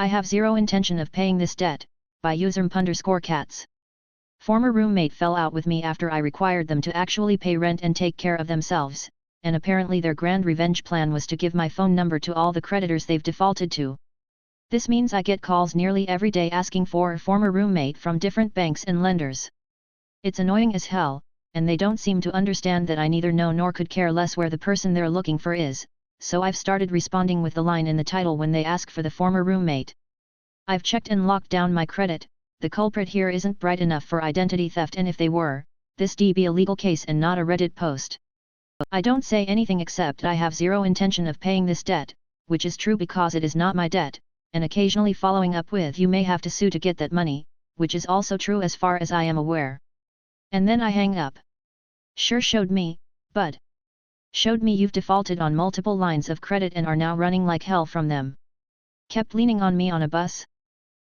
I have zero intention of paying this debt, by user_cats. Former roommate fell out with me after I required them to actually pay rent and take care of themselves, and apparently their grand revenge plan was to give my phone number to all the creditors they've defaulted to. This means I get calls nearly every day asking for a former roommate from different banks and lenders. It's annoying as hell, and they don't seem to understand that I neither know nor could care less where the person they're looking for is, so I've started responding with the line in the title when they ask for the former roommate. I've checked and locked down my credit. The culprit here isn't bright enough for identity theft, and if they were, this'd be a legal case and not a Reddit post. I don't say anything except I have zero intention of paying this debt, which is true because it is not my debt, and occasionally following up with "you may have to sue to get that money," which is also true as far as I am aware. And then I hang up. Sure showed me, bud. Showed me you've defaulted on multiple lines of credit and are now running like hell from them. Kept leaning on me on a bus?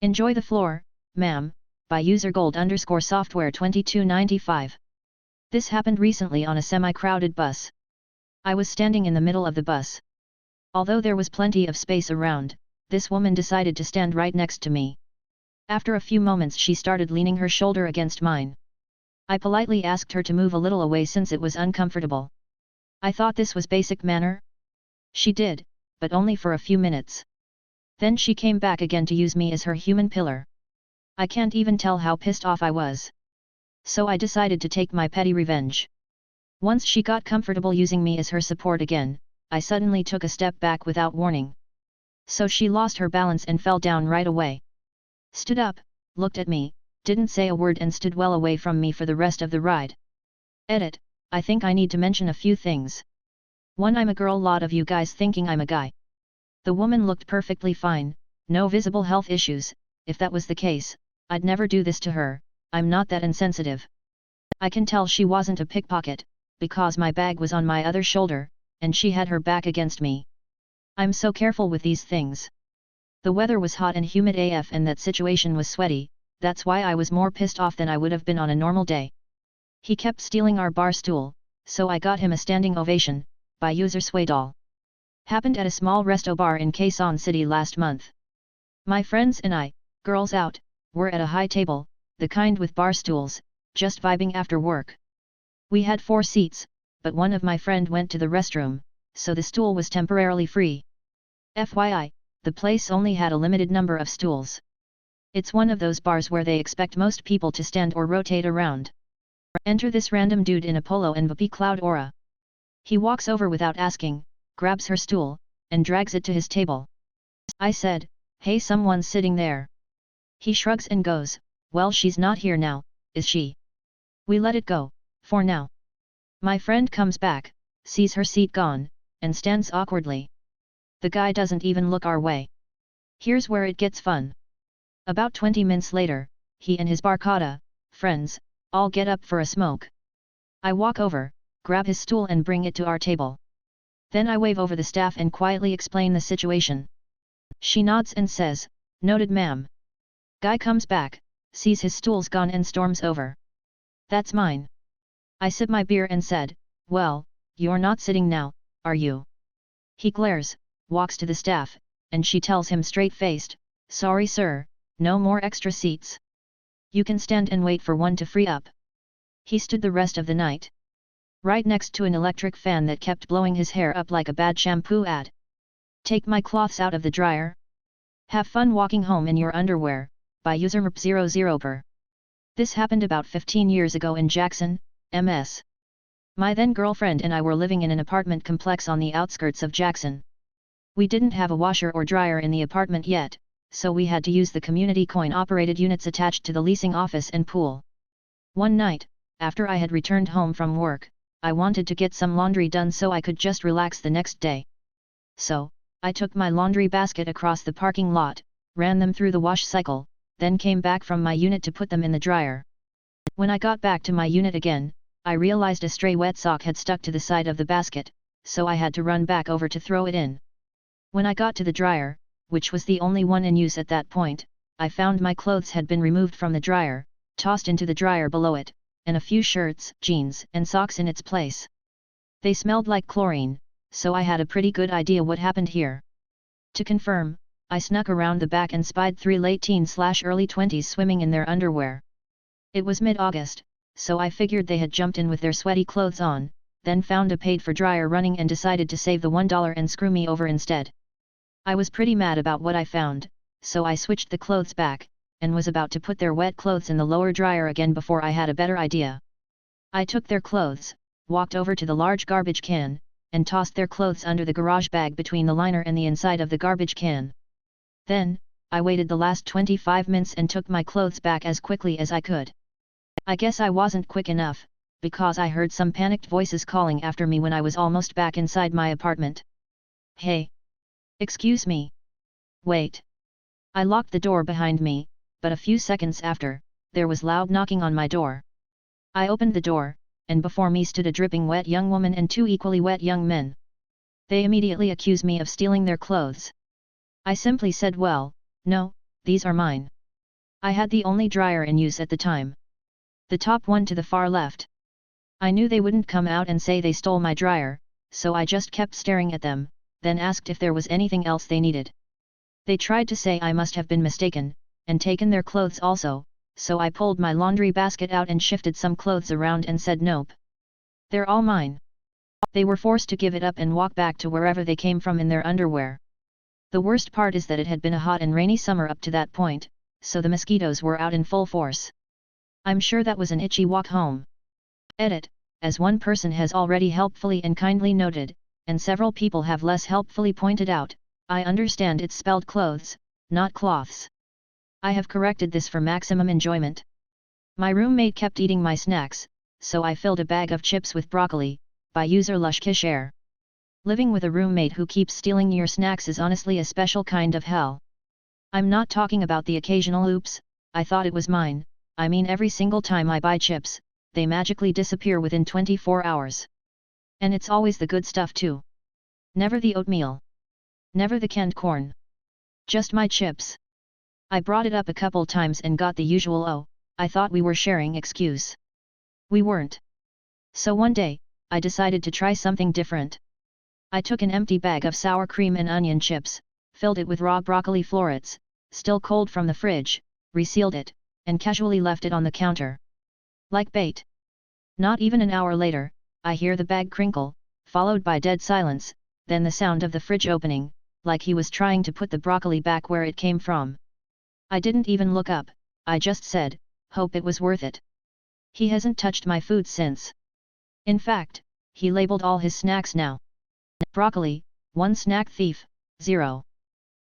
Enjoy the floor, ma'am, by usergold_software 2295. This happened recently on a semi-crowded bus. I was standing in the middle of the bus. Although there was plenty of space around, this woman decided to stand right next to me. After a few moments she started leaning her shoulder against mine. I politely asked her to move a little away since it was uncomfortable. I thought this was basic manner. She did, but only for a few minutes. Then she came back again to use me as her human pillar. I can't even tell how pissed off I was. So I decided to take my petty revenge. Once she got comfortable using me as her support again, I suddenly took a step back without warning. So she lost her balance and fell down right away. Stood up, looked at me, didn't say a word and stood well away from me for the rest of the ride. Edit, I think I need to mention a few things. 1. I'm a girl, lot of you guys thinking I'm a guy. The woman looked perfectly fine, no visible health issues. If that was the case, I'd never do this to her. I'm not that insensitive. I can tell she wasn't a pickpocket, because my bag was on my other shoulder, and she had her back against me. I'm so careful with these things. The weather was hot and humid AF and that situation was sweaty, that's why I was more pissed off than I would have been on a normal day. He kept stealing our bar stool, so I got him a standing ovation, by user Swaydal. Happened at a small resto bar in Quezon City last month. My friends and I, girls out, were at a high table, the kind with bar stools, just vibing after work. We had 4 seats, but one of my friend went to the restroom, so the stool was temporarily free. FYI, the place only had a limited number of stools. It's one of those bars where they expect most people to stand or rotate around. Enter this random dude in a polo and VP cloud aura. He walks over without asking, grabs her stool, and drags it to his table. I said, "Hey, someone's sitting there." He shrugs and goes, "Well, she's not here now, is she?" We let it go, for now. My friend comes back, sees her seat gone, and stands awkwardly. The guy doesn't even look our way. Here's where it gets fun. About 20 minutes later, he and his barcada friends all get up for a smoke. I walk over, grab his stool and bring it to our table. Then I wave over the staff and quietly explain the situation. She nods and says, "Noted, ma'am." Guy comes back, sees his stool's gone and storms over. "That's mine." I sip my beer and said, "Well, you're not sitting now, are you?" He glares, walks to the staff, and she tells him straight-faced, "Sorry sir, no more extra seats. You can stand and wait for one to free up." He stood the rest of the night. Right next to an electric fan that kept blowing his hair up like a bad shampoo ad. Take my cloths out of the dryer? Have fun walking home in your underwear, by usermerp00 per. This happened about 15 years ago in Jackson, MS. My then girlfriend and I were living in an apartment complex on the outskirts of Jackson. We didn't have a washer or dryer in the apartment yet, so we had to use the community coin-operated units attached to the leasing office and pool. One night, after I had returned home from work, I wanted to get some laundry done so I could just relax the next day. So, I took my laundry basket across the parking lot, ran them through the wash cycle, then came back from my unit to put them in the dryer. When I got back to my unit again, I realized a stray wet sock had stuck to the side of the basket, so I had to run back over to throw it in. When I got to the dryer, which was the only one in use at that point, I found my clothes had been removed from the dryer, tossed into the dryer below it, and a few shirts, jeans, and socks in its place. They smelled like chlorine, so I had a pretty good idea what happened here. To confirm, I snuck around the back and spied 3 late teens/early 20s swimming in their underwear. It was mid-August, so I figured they had jumped in with their sweaty clothes on, then found a paid-for dryer running and decided to save the $1 and screw me over instead. I was pretty mad about what I found, so I switched the clothes back, and was about to put their wet clothes in the lower dryer again before I had a better idea. I took their clothes, walked over to the large garbage can, and tossed their clothes under the garage bag between the liner and the inside of the garbage can. Then, I waited the last 25 minutes and took my clothes back as quickly as I could. I guess I wasn't quick enough, because I heard some panicked voices calling after me when I was almost back inside my apartment. Hey! Excuse me. Wait. I locked the door behind me, but a few seconds after, there was loud knocking on my door. I opened the door, and before me stood a dripping wet young woman and 2 equally wet young men. They immediately accused me of stealing their clothes. I simply said, well, no, these are mine. I had the only dryer in use at the time. The top one to the far left. I knew they wouldn't come out and say they stole my dryer, so I just kept staring at them, then asked if there was anything else they needed. They tried to say I must have been mistaken, and taken their clothes also, so I pulled my laundry basket out and shifted some clothes around and said nope. They're all mine. They were forced to give it up and walk back to wherever they came from in their underwear. The worst part is that it had been a hot and rainy summer up to that point, so the mosquitoes were out in full force. I'm sure that was an itchy walk home. Edit, as one person has already helpfully and kindly noted, and several people have less helpfully pointed out, I understand it's spelled clothes, not cloths. I have corrected this for maximum enjoyment. My roommate kept eating my snacks, so I filled a bag of chips with broccoli, by user Lushkishare. Living with a roommate who keeps stealing your snacks is honestly a special kind of hell. I'm not talking about the occasional oops, I thought it was mine, I mean every single time I buy chips, they magically disappear within 24 hours. And it's always the good stuff too. Never the oatmeal. Never the canned corn. Just my chips. I brought it up a couple times and got the usual "oh, I thought we were sharing" excuse. We weren't. So one day, I decided to try something different. I took an empty bag of sour cream and onion chips, filled it with raw broccoli florets, still cold from the fridge, resealed it, and casually left it on the counter. Like bait. Not even an hour later, I hear the bag crinkle, followed by dead silence, then the sound of the fridge opening, like he was trying to put the broccoli back where it came from. I didn't even look up, I just said, hope it was worth it. He hasn't touched my food since. In fact, he labeled all his snacks now. Broccoli, 1 snack thief, 0.